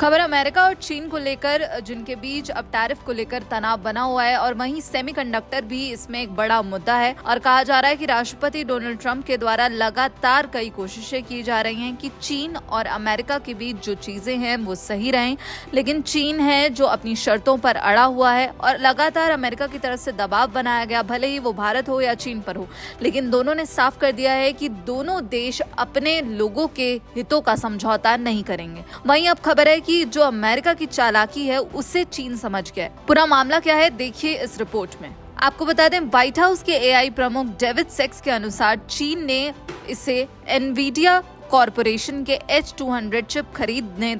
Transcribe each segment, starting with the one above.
खबर अमेरिका और चीन को लेकर, जिनके बीच अब टैरिफ को लेकर तनाव बना हुआ है और वहीं सेमीकंडक्टर भी इसमें एक बड़ा मुद्दा है। और कहा जा रहा है कि राष्ट्रपति डोनाल्ड ट्रंप के द्वारा लगातार कई कोशिशें की जा रही हैं कि चीन और अमेरिका के बीच जो चीजें हैं वो सही रहें, लेकिन चीन है जो अपनी शर्तों पर अड़ा हुआ है और लगातार अमेरिका की तरफ से दबाव बनाया गया, भले ही वो भारत हो या चीन पर हो, लेकिन दोनों ने साफ कर दिया है कि दोनों देश अपने लोगों के हितों का समझौता नहीं करेंगे। वहीं अब खबर है कि जो अमेरिका की चालाकी है उसे चीन समझ गया है। पूरा मामला क्या है देखिए इस रिपोर्ट में। आपको बता दें, व्हाइट हाउस के एआई प्रमुख डेविड सेक्स के अनुसार चीन ने इसे एनवीडिया कॉरपोरेशन के H200 चिप खरीदने,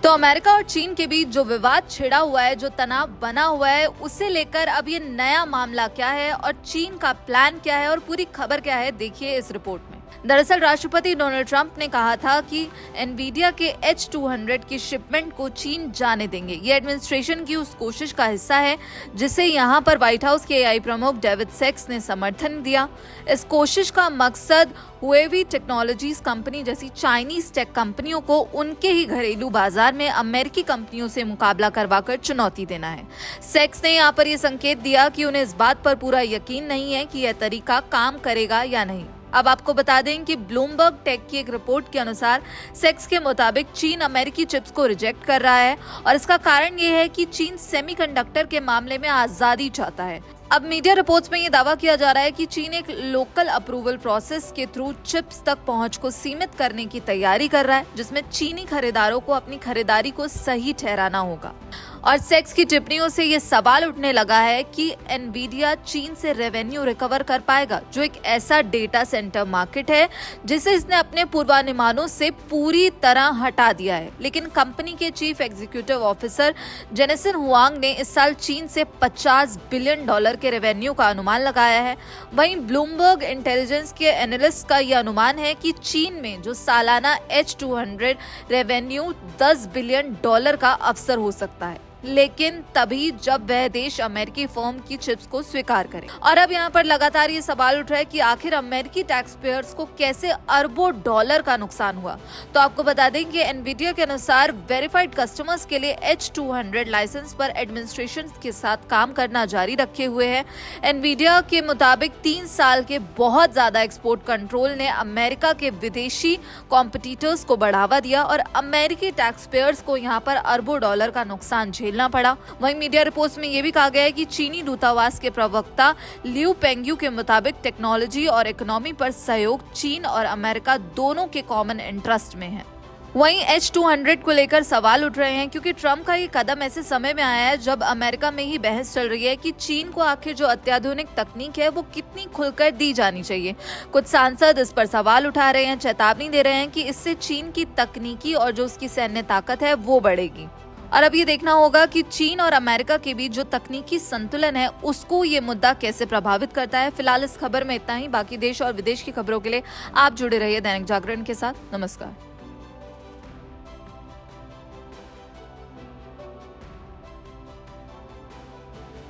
तो अमेरिका और चीन के बीच जो विवाद छिड़ा हुआ है, जो तनाव बना हुआ है, उसे लेकर अब ये नया मामला क्या है और चीन का प्लान क्या है और पूरी खबर क्या है देखिए इस रिपोर्ट में। दरअसल राष्ट्रपति डोनाल्ड ट्रंप ने कहा था कि एनवीडिया के H200 की शिपमेंट को चीन जाने देंगे। ये एडमिनिस्ट्रेशन की उस कोशिश का हिस्सा है जिसे यहाँ पर व्हाइट हाउस के एआई प्रमुख डेविड सेक्स ने समर्थन दिया। इस कोशिश का मकसद हुएवी टेक्नोलॉजीज कंपनी जैसी चाइनीज टेक कंपनियों को उनके ही घरेलू बाजार में अमेरिकी कंपनियों से मुकाबला करवाकर चुनौती देना है। सेक्स ने यहाँ पर यह संकेत दिया कि उन्हें इस बात पर पूरा यकीन नहीं है कि यह तरीका काम करेगा या नहीं। अब आपको बता दें कि ब्लूमबर्ग टेक की एक रिपोर्ट के अनुसार सेक्स के मुताबिक चीन अमेरिकी चिप्स को रिजेक्ट कर रहा है और इसका कारण ये है कि चीन सेमीकंडक्टर के मामले में आजादी चाहता है। अब मीडिया रिपोर्ट्स में ये दावा किया जा रहा है कि चीन एक लोकल अप्रूवल प्रोसेस के थ्रू चिप्स तक पहुंच को सीमित करने की तैयारी कर रहा है, जिसमें चीनी खरीदारों को अपनी खरीदारी को सही ठहराना होगा। और सेक्स की टिप्पणियों से ये सवाल उठने लगा है कि एनवीडिया चीन से रेवेन्यू रिकवर कर पाएगा, जो एक ऐसा डेटा सेंटर मार्केट है जिसे इसने अपने पूर्वानुमानों से पूरी तरह हटा दिया है। लेकिन कंपनी के चीफ एग्जीक्यूटिव ऑफिसर जेनिसन हुआंग ने इस साल चीन से $50 बिलियन के रेवेन्यू का अनुमान लगाया है। वहीं ब्लूमबर्ग इंटेलिजेंस के एनालिस्ट का यह अनुमान है कि चीन में जो सालाना H200 रेवेन्यू $10 बिलियन का अवसर हो सकता है, लेकिन तभी जब वह देश अमेरिकी फर्म की चिप्स को स्वीकार करे। और अब यहाँ पर लगातार ये सवाल उठ रहा है कि आखिर अमेरिकी टैक्स पेयर्स को कैसे अरबों डॉलर का नुकसान हुआ। तो आपको बता दें कि एनवीडिया के अनुसार वेरीफाइड कस्टमर्स के लिए H200 लाइसेंस पर एडमिनिस्ट्रेशन के साथ काम करना जारी रखे हुए है। एनवीडिया के मुताबिक 3 साल के बहुत ज्यादा एक्सपोर्ट कंट्रोल ने अमेरिका के विदेशी कॉम्पिटिटर्स को बढ़ावा दिया और अमेरिकी टैक्स पेयर्स को यहाँ पर अरबों डॉलर का नुकसान झेलना पड़ा। वहीं मीडिया रिपोर्ट्स में यह भी कहा गया है कि चीनी दूतावास के प्रवक्ता लियू पेंग्यू के मुताबिक टेक्नोलॉजी और इकोनॉमी पर सहयोग चीन और अमेरिका दोनों के कॉमन इंटरेस्ट में है। वहीं H200 को लेकर सवाल उठ रहे हैं क्योंकि ट्रंप का ये कदम ऐसे समय में आया है जब अमेरिका में ही बहस चल रही है कि चीन को आखिर जो अत्याधुनिक तकनीक है वो कितनी खुलकर दी जानी चाहिए। कुछ सांसद इस पर सवाल उठा रहे हैं, चेतावनी दे रहे हैं कि इससे चीन की तकनीकी और जो उसकी सैन्य ताकत है वो बढ़ेगी। और अब ये देखना होगा कि चीन और अमेरिका के बीच जो तकनीकी संतुलन है उसको ये मुद्दा कैसे प्रभावित करता है। फिलहाल इस खबर में इतना ही। बाकी देश और विदेश की खबरों के लिए आप जुड़े रहिए दैनिक जागरण के साथ। नमस्कार।